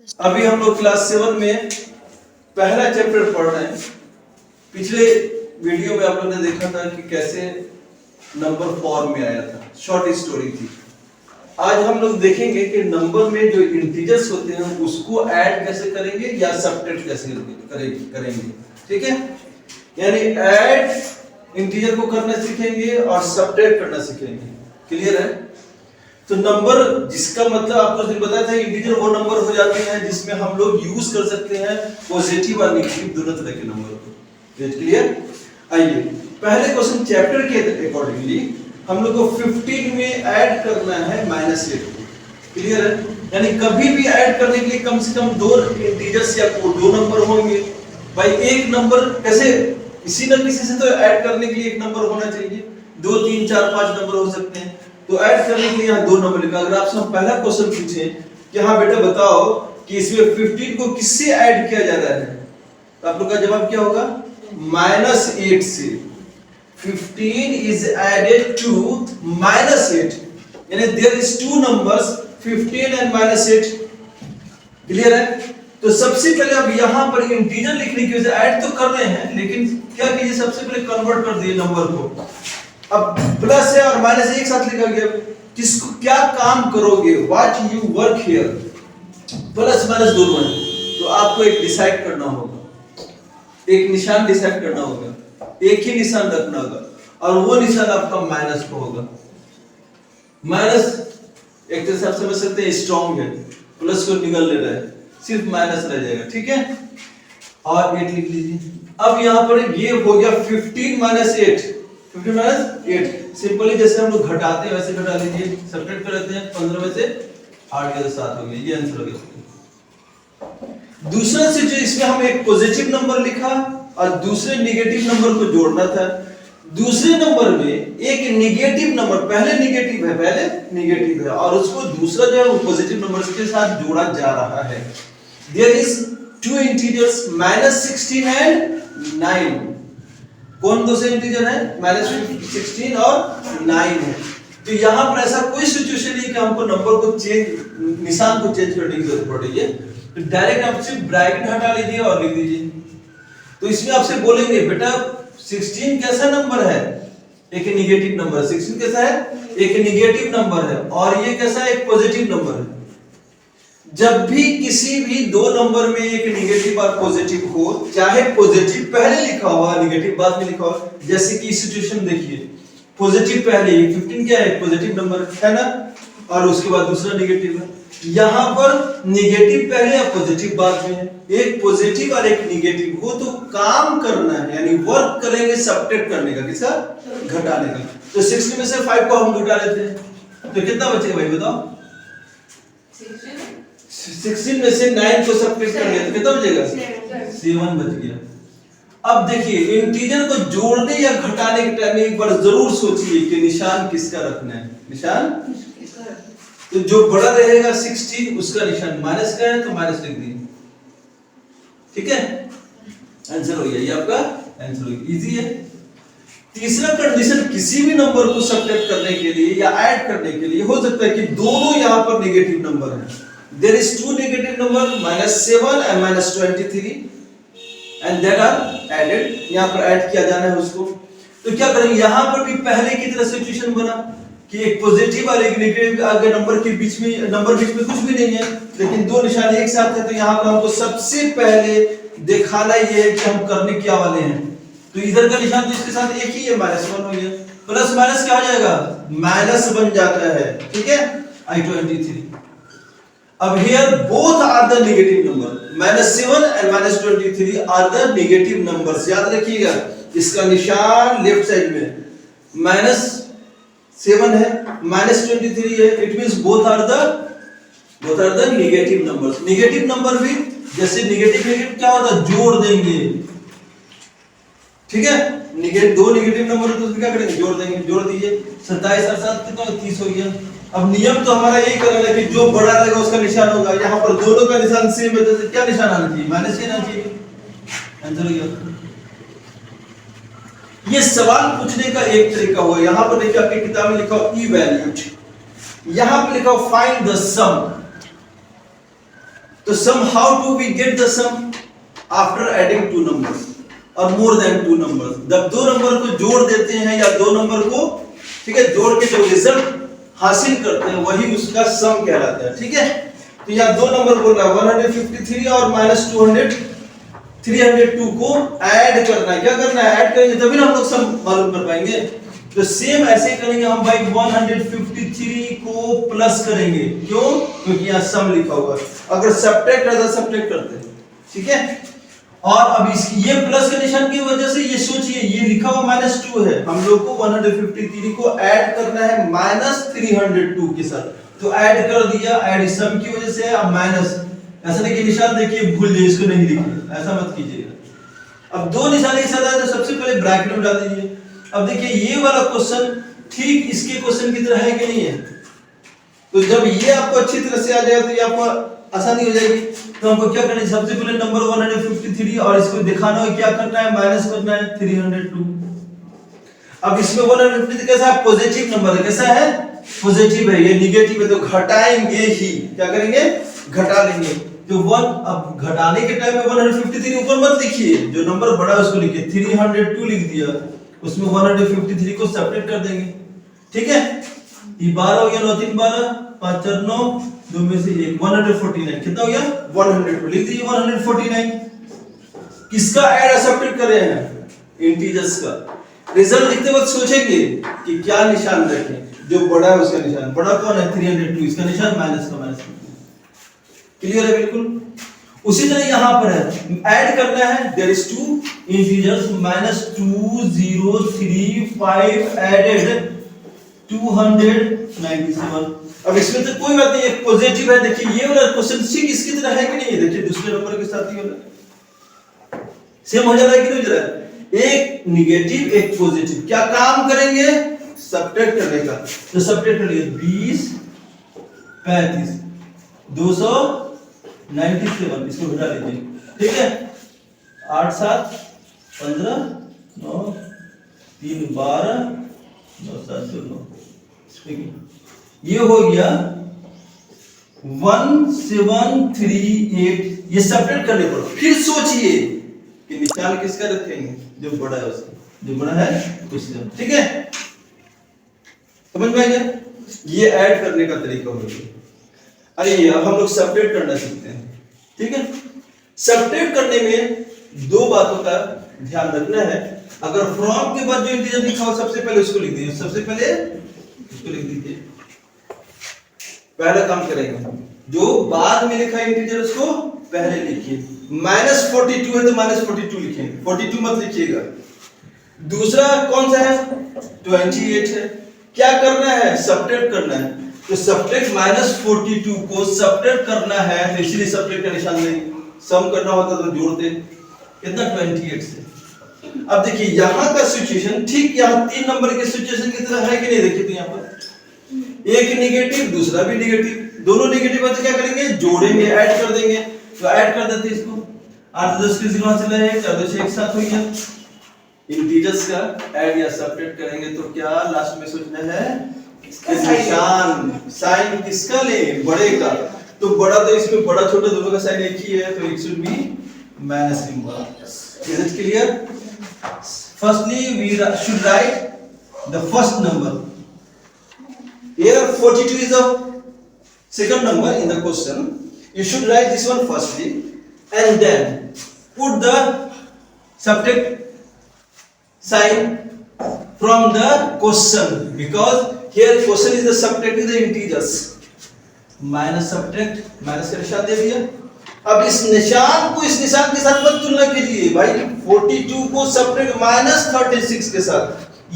अभी हम लोग क्लास 7 में पहला चैप्टर पढ़ रहे हैं। पिछले वीडियो में आप लोगों ने देखा था कि कैसे नंबर फॉर्म में आया था, शॉर्ट स्टोरी थी। आज हम लोग देखेंगे कि नंबर में जो इंटीजर्स होते हैं उसको ऐड कैसे करेंगे या सब्ट्रैक्ट कैसे करेंगे। ठीक है, यानी ऐड इंटीजर को करना सीखेंगे और सब्ट्रैक्ट करना सीखेंगे। क्लियर है? तो नंबर जिसका मतलब आपको दिन बताया था, इंटीजर वो नंबर हो जाते हैं जिसमें हम लोग यूज कर सकते हैं पॉजिटिव और नेगेटिव दोनों तरह के नंबर को। क्लियर? आइए पहले क्वेश्चन चैप्टर के अकॉर्डिंगली हम लोग को 15 में ऐड करना है -8 को। क्लियर है? यानी कभी भी ऐड करने के लिए कम से कम दो इंटीजर्स या दो नंबर होंगे। भाई एक नंबर कैसे, किसी न किसी से तो ऐड करने के लिए एक नंबर होना चाहिए। 2 3 4 5 नंबर हो सकते हैं, तो ऐड करने के लिए यहाँ दो नंबर लिखा। अगर आपसे हम पहला क्वेश्चन पूछें कि हाँ बेटा बताओ कि इसमें 15 को किससे ऐड किया जा रहा है, तो आप लोग का जवाब क्या होगा? -8 से। 15 is added to -8, यानी there is two numbers 15 and -8। Clear है? तो सबसे पहले अब यहाँ पर इंटीजर लिखने की वजह ऐड तो कर रहे हैं, लेकिन क्या कीजिए सबसे पहले कन्वर्ट कर दिए नंबर को। अब प्लस है और माइनस एक साथ लिखा गया। किसको क्या काम करोगे? What you work here. Plus minus दोनों है, तो आपको एक डिसाइड करना होगा, एक निशान डिसाइड करना होगा, एक ही निशान रखना होगा और वो निशान आपका माइनस को होगा। माइनस एक तरह से आप समझ सकते हैं स्ट्रॉन्ग है, प्लस को निकल ले रहा है, सिर्फ माइनस रह जाएगा। ठीक है, और 8 लिख लीजिए। अब यहां पर ये हो गया 15 - 8, 15 - 8। सिंपली जैसे हम लोग घटाते हैं वैसे घटा लीजिए, सब्ट्रैक्ट कर लेते हैं। 15 में से 8 गया तो 7 हो गया, ये आंसर हो गया। दूसरा से जो इसमें हम एक पॉजिटिव नंबर लिखा और दूसरे नेगेटिव नंबर को जोड़ना था। दूसरे नंबर में एक नेगेटिव नंबर, पहले नेगेटिव है और उसको दूसरा जो है वो पॉजिटिव नंबर के साथ जोड़ा जा रहा है। There is two integers -16 and 9। कौन दो से इंटीजर है? -16 और 9 है। तो यहां पर ऐसा कोई सिचुएशन नहीं कि हमको नंबर को चेंज, निशान को चेंज करने की जरूरत पड़ रही है। तो डायरेक्ट आप सिर्फ ब्रैकेट हटा लीजिए और लिख दीजिए। तो इसमें आपसे बोलेंगे बेटा 16 कैसा नंबर है? एक नेगेटिव नंबर। 16 कैसा है? एक नेगेटिव नंबर है और ये कैसा है? एक पॉजिटिव नंबर है। जब भी किसी भी दो नंबर में एक नेगेटिव और पॉजिटिव हो, चाहे पॉजिटिव पहले लिखा हुआ नेगेटिव बाद में लिखा हुआ, जैसे कि सिचुएशन देखिए, पॉजिटिव पहले, 15 क्या है? पॉजिटिव नंबर है ना, और उसके बाद दूसरा नेगेटिव है। यहां पर नेगेटिव पहले और पॉजिटिव बाद में है। एक पॉजिटिव और एक नेगेटिव हो तो काम करना है, यानी वर्क करेंगे सब्ट्रैक्ट करने का, किसका? घटाने का। तो 60 में से 5 को हम घटा लेते हैं तो कितना बचेगा भाई बताओ? 16 में से 9 को सब्ट्रैक्ट कर लिया तो कितना बचेगा? 7 बच गया। अब देखिए इंटीजर को जोड़ने या घटाने के टाइम में एक बार जरूर सोचिए कि निशान किसका रखना है। निशान तो जो बड़ा रहेगा 16 उसका निशान माइनस का है तो माइनस लिख दीजिए। ठीक है, आंसर हो गया, ये आपका आंसर हो गया। इजी है। तीसरा कंडीशन, किसी भी नंबर को सब्ट्रैक्ट करने के लिए या ऐड करने के लिए हो सकता है कि दोनों यहां पर नेगेटिव नंबर हैं। There is two negative number -7 and -23 and that are added। यहाँ पर ऐड किया जाना है उसको। तो क्या करेंगे, यहाँ पर भी पहले की तरह सिचुएशन बना कि एक पॉजिटिव और एक नेगेटिव आगे नंबर के बीच में कुछ भी नहीं है, लेकिन दो निशान एक साथ है। तो यहाँ पर हमको सबसे पहले दिखाना ये है कि हम करने क्या वाले हैं। तो इधर का निशान तो इसके साथ एक ही है, -1 हो गया। प्लस माइनस क्या हो जाएगा? माइनस बन जाता है। ठीक है, I23। अब here both are the negative number, -7 and -23 are the negative numbers। याद रखिएगा, इसका निशान लेफ्ट साइड में -7 है, -23 है। It means both are the negative numbers. Negative number भी जैसे नेगेटिव क्या होता है? जोड़ देंगे। ठीक है, दो नेगेटिव नंबर तो क्या करेंगे? जोड़ देंगे। जोड़ दीजिए, 27 और 7 कितना? 30 हो गया। अब नियम तो हमारा यही करना है कि जो बड़ा रहेगा उसका निशान होगा। यहाँ पर दोनों का निशान सेम है तो क्या निशान आना चाहिए? माइनस ही आना चाहिए। आंसर हो गया। ये सवाल पूछने का एक तरीका हुआ। यहाँ पर देखिए आपकी किताब में लिखा हो इवैल्यूएट, यहाँ पे लिखा हो फाइंड द सम। तो sum, how do we get the sum? After adding two numbers और मोर देन टू नंबर्स। जब दो नंबर को जोड़ देते हैं या दो नंबर को, ठीक है, जोड़ के जो रिजल्ट हासिल करते हैं वही उसका सम कहलाता है। ठीक है, तो यहाँ दो नंबर बोल रहा है 153 और माइनस 302 को ऐड करना है। क्या करना है? ऐड करेंगे तभी ना हम लोग सम मालूम कर पाएंगे। तो सेम ऐसे करेंगे हम भाई, 153 को प्लस करेंगे। क्यों? क्योंकि यहाँ सम लिखा हुआ है। अगर सब्ट्रैक्ट रहता सब्ट्रैक्ट करते हैं। ठीक है, और अब इस ये प्लस के निशान की वजह से ये सोचिए, ये लिखा हुआ -2 है, हम लोग को 153 को ऐड करना है -302 के साथ। तो ऐड कर दिया, ऐड सम की वजह से। अब माइनस, ऐसा नहीं कि निशान देखिए भूल जाइए, इसको नहीं लिखिए, ऐसा मत कीजिएगा। अब दो निशान एक साथ आए तो सबसे पहले ब्रैकेट में डाल दीजिए। अब देखिए ये वाला क्वेश्चन ठीक इसके क्वेश्चन की तरह है कि नहीं है? तो जब ये आपको अच्छी तरह से आ जाएगा तो ये आपको आसानी हो जाएगी। तो हमको क्या करना है? सबसे पहले नंबर 153 और इसको दिखाना है, क्या करना है? माइनस करना है 302। अब इसमें 153 कैसा है? पॉजिटिव नंबर है। कैसा है? पॉजिटिव है। ये नेगेटिव है तो घटाएंगे ही। क्या करेंगे? घटा लेंगे। तो 1, अब घटाने के टाइम में 153 ऊपर मत लिखिए, जो नंबर बड़ा है उसको लिखिए। 302 लिख दिया, उसमें 153 को सब्ट्रैक्ट कर देंगे। ठीक है, ये 12 हो गया, 9 3 12, 5 4 9, 2 में से 1, 149। कितना हो गया? 100। लिख दीजिए 149। किसका ऐड सब्ट्रैक्ट कर रहे हैं? इंटीजर्स का। रिजल्ट लिखते वक्त सोचेंगे कि क्या निशान रखें। जो बड़ा है उसका निशान, बड़ा कौन है? 302, इसका निशान माइनस का माइनस। क्लियर है? बिल्कुल। उसी तरह यहां पर है, ऐड करना है, there is two integers -2035 added 297। अब इसमें तो कोई बात नहीं, एक पॉजिटिव है। देखिए ये वाला क्वेश्चन ठीक इसकी तरह है कि नहीं है? देखिए दूसरे नंबर के साथ ही वाला सेम हो जा रहा है कि नहीं हो जा रहा है? एक नेगेटिव एक पॉजिटिव, क्या काम करेंगे? सब्ट्रैक्ट करने का। तो सब्ट्रैक्ट करिए, 20 35 297, इसको घटा लीजिए। ठीक है, 8 7 15 9 3 12 9 7 2 9। ठीक है, ये हो गया 1738। ये सब्ट्रैक्ट करने पर फिर सोचिए कि निशान किसका रखेंगे? जो बड़ा है उसका, जो बड़ा है उसका। ठीक है, समझ में आ गया? ये ऐड करने का तरीका हो गया। आइए अब हम लोग सब्ट्रैक्ट करना सीखते हैं। ठीक है, सब्ट्रैक्ट करने में दो बातों का ध्यान रखना है। अगर फ्रॉम के बाद जो इंटीजर लिखा हो सबसे पहले उसको लिख दीजिए। सबसे पहले उसको लिख दीजिए, पहला काम करेंगे। जो बाद में लिखा है इंटीजर उसको पहले लिखिए। -42 है तो -42 लिखेंगे, 42 मत लिखिएगा। दूसरा कौन सा है? 28 है। क्या करना है? सब्ट्रैक्ट करना है। तो सब्ट्रैक्ट -42 को सब्ट्रैक्ट करना है, तो इसलिए सब्ट्रैक्ट का निशान नहीं। सम करना होता तो जोड़ते। कितना? 28 से। अब देखिए यहां का सिचुएशन ठीक यहां 3 नंबर के सिचुएशन की तरह है कि नहीं? देखिए तो यहां पर एक नेगेटिव, दूसरा भी नेगेटिव, दोनों नेगेटिव है तो क्या करेंगे? जोड़ेंगे, ऐड कर देंगे। तो ऐड कर देते इसको। 8 10 के 0 से ले 4 2 एक साथ हो गया। इंटीजर्स का ऐड या सब्ट्रैक्ट करेंगे तो क्या लास्ट में सोचना है? निशान, साइन किसका ले? बड़े का। तो बड़ा तो इसमें बड़ा छोटा दोनों का साइन एक ही है, तो it should be minus symbol. Is it clear? Firstly we should write the first number. Here 42 is the second number in the question. You should write this one firstly and then put the subtract sign from the question, because here question is the subtracting the integers. Minus subtract, minus का निशान दे दिया। अब इस निशान को इस निशान के साथ मत तुलना कीजिए भाई। 42 को सब्ट्रैक्ट -36 के साथ,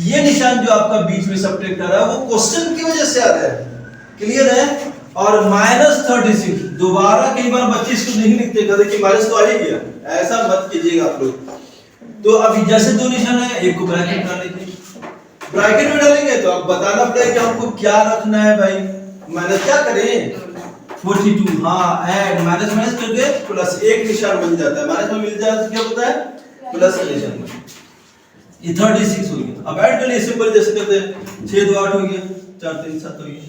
ये निशान जो आपका बीच में सब्ट्रैक्ट कर रहा है वो क्वेश्चन की वजह से आ रहा है। क्लियर है? और -36 दोबारा कई बार बच्चे इसको नहीं लिखते, कहते कि माइनस तो आ ही गया। ऐसा मत कीजिएगा आप लोग। तो अभी जैसे दो निशान है, एक को ब्रैकेट डाल लीजिए। ब्रैकेट में डालेंगे तो अब बताना पड़ेगा कि हमको क्या रखना है भाई। माइनस क्या करें? 42, हाँ ऐड माइनस माइनस करके प्लस एक निशान बन जाता है। माइनस में मिल जाता है क्या होता है? प्लस का निशान। ये 36 हो गया। अब ऐड कर लिए सिंपल, जैसे करते हैं 6 2 8 हो गया, 4 3 7 हो गया,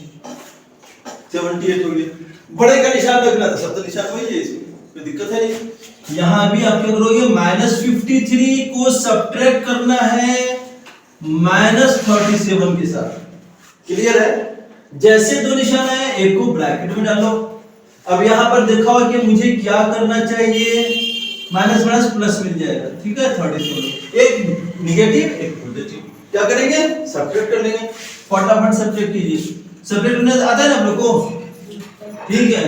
78 हो गया। बड़े का निशान रखना था, सब तो निशान वही है, इसमें कोई दिक्कत है नहीं। यहां भी आप क्या करोगे, -53 को सब्ट्रैक्ट करना है -37 के साथ। क्लियर है? जैसे दो निशान आए, एक को ब्रैकेट में डालो। अब यहां पर देखा हो कि मुझे क्या करना चाहिए, माइनस माइनस प्लस मिल जाएगा, ठीक है। 37 एक निगेटिव एक पॉजिटिव, क्या करेंगे, सब्ट्रैक्ट कर लेंगे। फटाफट सब्ट्रैक्ट कीजिए, सब्ट्रैक्ट करने आता है ना आप लोग को, ठीक है।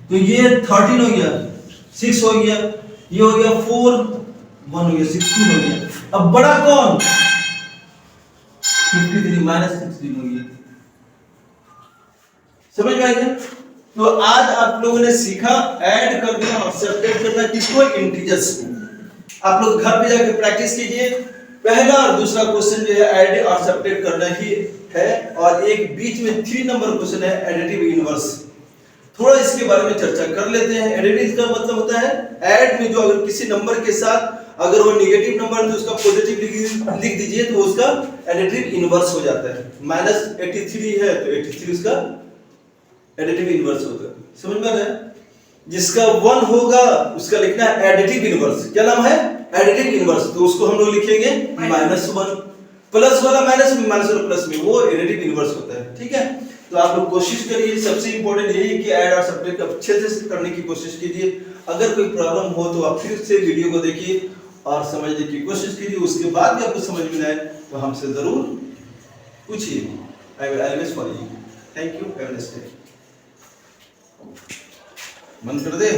तो ये 13 हो गया, 6 हो गया, ये हो गया 4, 1 हो गया, 16 हो गया। अब बड़ा कौन, 53 -16 हो गया। समझ में आ गया? तो आज आप लोगों ने सीखा ऐड करना और सब्ट्रैक्ट करना, किसको, इंटीजर्स को। आप लोग घर पे जाकर प्रैक्टिस कीजिए। पहला और दूसरा क्वेश्चन जो है ऐड और सब्ट्रैक्ट करना ही है, और एक बीच में 3 नंबर क्वेश्चन है एडिटिव इनवर्स। थोड़ा इसके बारे में चर्चा कर लेते हैं। एडिटिव का मतलब होता है ऐड में जो अगर किसी नंबर के साथ अगर वो नेगेटिव नंबर है तो उसका पॉजिटिव लिख दीजिए, तो उसका एडिटिव इनवर्स हो जाता है। -83 है तो 83 उसका एडिटिव इनवर्स होगा। समझ में आ रहा है? जिसका 1 होगा उसका लिखना है एडिटिव इनवर्स। क्या नाम है, एडिटिव इनवर्स। तो उसको हम लोग लिखेंगे -1, प्लस वाला माइनस में, माइनस वाला प्लस में, वो एडिटिव इनवर्स होता है, ठीक है। तो आप लोग कोशिश करिए, सबसे इंपॉर्टेंट यही है कि ऐड और सब्ट्रैक्ट अच्छे से करने की कोशिश कीजिए। अगर कोई प्रॉब्लम हो तो आप फिर से वीडियो को देखिए और समझने की कोशिश कीजिए। उसके बाद भी आपको समझ में आए तो हमसे जरूर पूछिए। I will always follow you. Thank you, have a nice day. बंद कर दे।